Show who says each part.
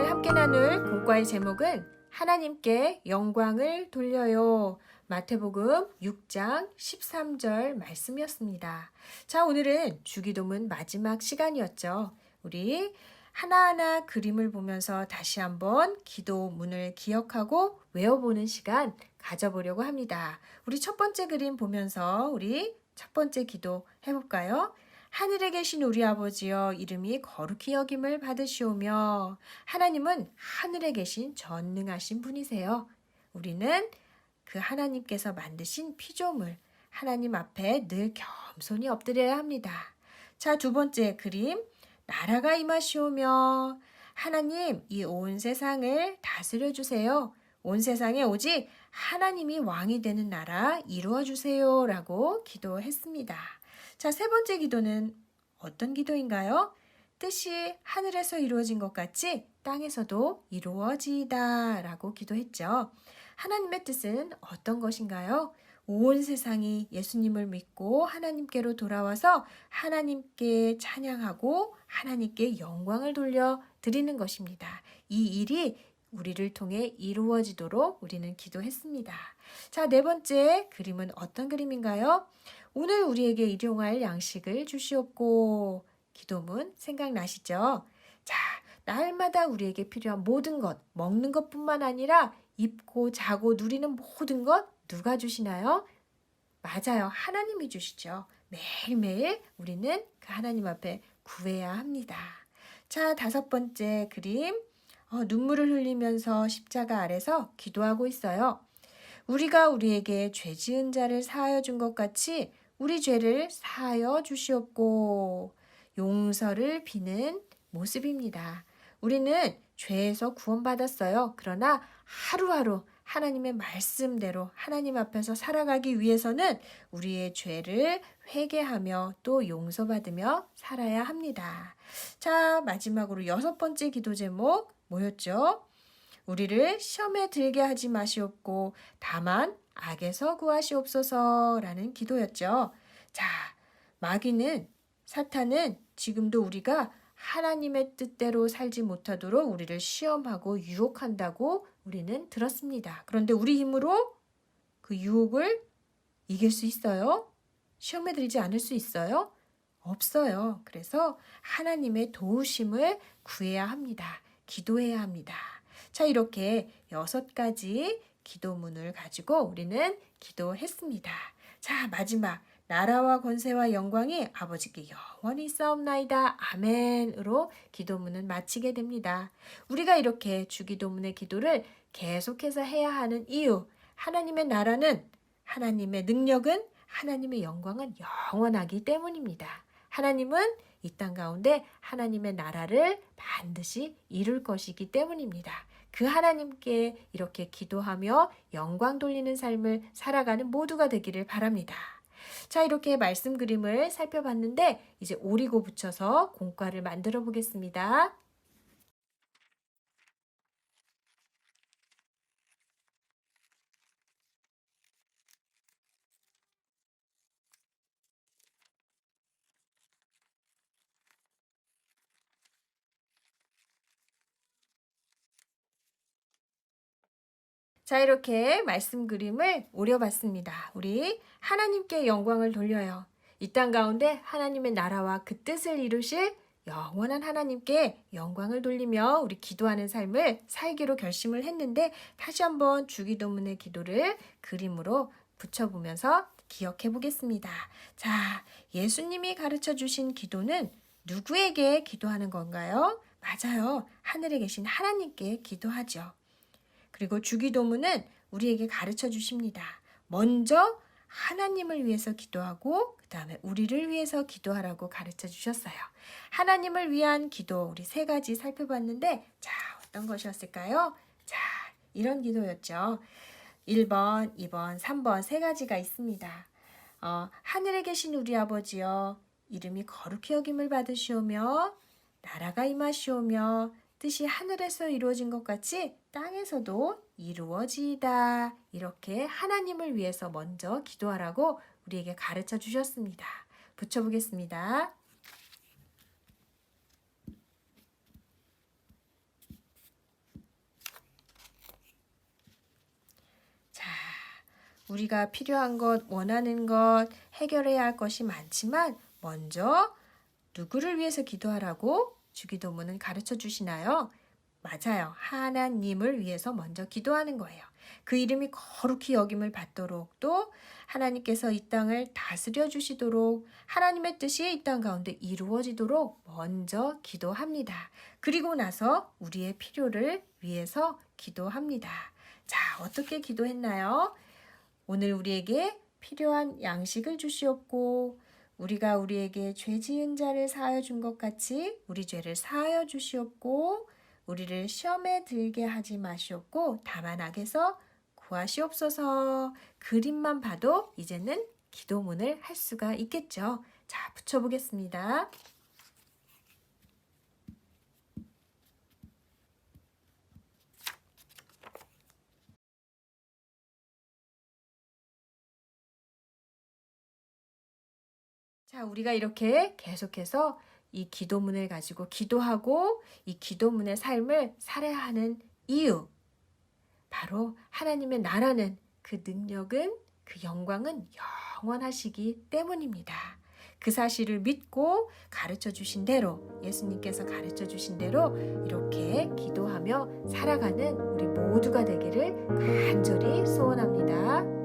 Speaker 1: 오늘 함께 나눌 공과의 제목은 하나님께 영광을 돌려요. 마태복음 6장 13절 말씀이었습니다. 자, 오늘은 주기도문 마지막 시간이었죠. 우리 하나하나 그림을 보면서 다시 한번 기도문을 기억하고 외워보는 시간 가져보려고 합니다. 우리 첫 번째 그림 보면서 우리 첫 번째 기도 해볼까요? 하늘에 계신 우리 아버지여, 이름이 거룩히 여김을 받으시오며. 하나님은 하늘에 계신 전능하신 분이세요. 우리는 그 하나님께서 만드신 피조물, 하나님 앞에 늘 겸손히 엎드려야 합니다. 자, 두 번째 그림, 나라가 임하시오며. 하나님, 이 온 세상을 다스려 주세요. 온 세상에 오직 하나님이 왕이 되는 나라 이루어 주세요 라고 기도했습니다. 자, 세 번째 기도는 어떤 기도인가요? 뜻이 하늘에서 이루어진 것 같이 땅에서도 이루어지이다 라고 기도했죠. 하나님의 뜻은 어떤 것인가요? 온 세상이 예수님을 믿고 하나님께로 돌아와서 하나님께 찬양하고 하나님께 영광을 돌려 드리는 것입니다. 이 일이 우리를 통해 이루어지도록 우리는 기도했습니다. 자, 네 번째 그림은 어떤 그림인가요? 오늘 우리에게 일용할 양식을 주시옵고. 기도문 생각나시죠? 자, 날마다 우리에게 필요한 모든 것, 먹는 것뿐만 아니라 입고 자고 누리는 모든 것 누가 주시나요? 맞아요. 하나님이 주시죠. 매일매일 우리는 그 하나님 앞에 구해야 합니다. 자, 다섯 번째 그림. 눈물을 흘리면서 십자가 아래서 기도하고 있어요. 우리가 우리에게 죄 지은 자를 사하여 준 것 같이 우리 죄를 사하여 주시옵고. 용서를 비는 모습입니다. 우리는 죄에서 구원받았어요. 그러나 하루하루 하나님의 말씀대로 하나님 앞에서 살아가기 위해서는 우리의 죄를 회개하며 또 용서받으며 살아야 합니다. 자, 마지막으로 여섯 번째 기도 제목 뭐였죠? 우리를 시험에 들게 하지 마시옵고 다만 악에서 구하시옵소서라는 기도였죠. 자, 마귀는, 사탄은 지금도 우리가 하나님의 뜻대로 살지 못하도록 우리를 시험하고 유혹한다고 우리는 들었습니다. 그런데 우리 힘으로 그 유혹을 이길 수 있어요? 시험에 들지 않을 수 있어요? 없어요. 그래서 하나님의 도우심을 구해야 합니다. 기도해야 합니다. 자, 이렇게 6가지 기도문을 가지고 우리는 기도했습니다. 자, 마지막 나라와 권세와 영광이 아버지께 영원히 있사옵나이다. 아멘으로 기도문은 마치게 됩니다. 우리가 이렇게 주기도문의 기도를 계속해서 해야 하는 이유, 하나님의 나라는, 하나님의 능력은, 하나님의 영광은 영원하기 때문입니다. 하나님은 이 땅 가운데 하나님의 나라를 반드시 이룰 것이기 때문입니다. 그 하나님께 이렇게 기도하며 영광 돌리는 삶을 살아가는 모두가 되기를 바랍니다. 자, 이렇게 말씀 그림을 살펴봤는데 이제 오리고 붙여서 공과를 만들어 보겠습니다. 자, 이렇게 말씀 그림을 오려봤습니다. 우리 하나님께 영광을 돌려요. 이 땅 가운데 하나님의 나라와 그 뜻을 이루실 영원한 하나님께 영광을 돌리며 우리 기도하는 삶을 살기로 결심을 했는데 다시 한번 주기도문의 기도를 그림으로 붙여보면서 기억해 보겠습니다. 자, 예수님이 가르쳐 주신 기도는 누구에게 기도하는 건가요? 맞아요. 하늘에 계신 하나님께 기도하죠. 그리고 주기도문은 우리에게 가르쳐 주십니다. 먼저 하나님을 위해서 기도하고 그 다음에 우리를 위해서 기도하라고 가르쳐 주셨어요. 하나님을 위한 기도 우리 3가지 살펴봤는데 자, 어떤 것이었을까요? 자, 이런 기도였죠. 1번, 2번, 3번 3가지가 있습니다. 하늘에 계신 우리 아버지여, 이름이 거룩히 여김을 받으시오며 나라가 임하시오며 뜻이 하늘에서 이루어진 것 같이 땅에서도 이루어지이다. 이렇게 하나님을 위해서 먼저 기도하라고 우리에게 가르쳐 주셨습니다. 붙여보겠습니다. 우리가 필요한 것, 원하는 것, 해결해야 할 것이 많지만 먼저 누구를 위해서 기도하라고 주기도문은 가르쳐 주시나요? 맞아요. 하나님을 위해서 먼저 기도하는 거예요. 그 이름이 거룩히 여김을 받도록 또 하나님께서 이 땅을 다스려 주시도록 하나님의 뜻이 이 땅 가운데 이루어지도록 먼저 기도합니다. 그리고 나서 우리의 필요를 위해서 기도합니다. 자, 어떻게 기도했나요? 오늘 우리에게 필요한 양식을 주시옵고 우리가 우리에게 죄 지은 자를 사하여 준 것 같이 우리 죄를 사하여 주시옵고 우리를 시험에 들게 하지 마시옵고 다만 악에서 구하시옵소서. 그림만 봐도 이제는 기도문을 할 수가 있겠죠. 자, 붙여보겠습니다. 자, 우리가 이렇게 계속해서 이 기도문을 가지고 기도하고 이 기도문의 삶을 살아야 하는 이유. 바로 하나님의 나라는 그 능력은 그 영광은 영원하시기 때문입니다. 그 사실을 믿고 가르쳐 주신 대로 예수님께서 가르쳐 주신 대로 이렇게 기도하며 살아가는 우리 모두가 되기를 간절히 소원합니다.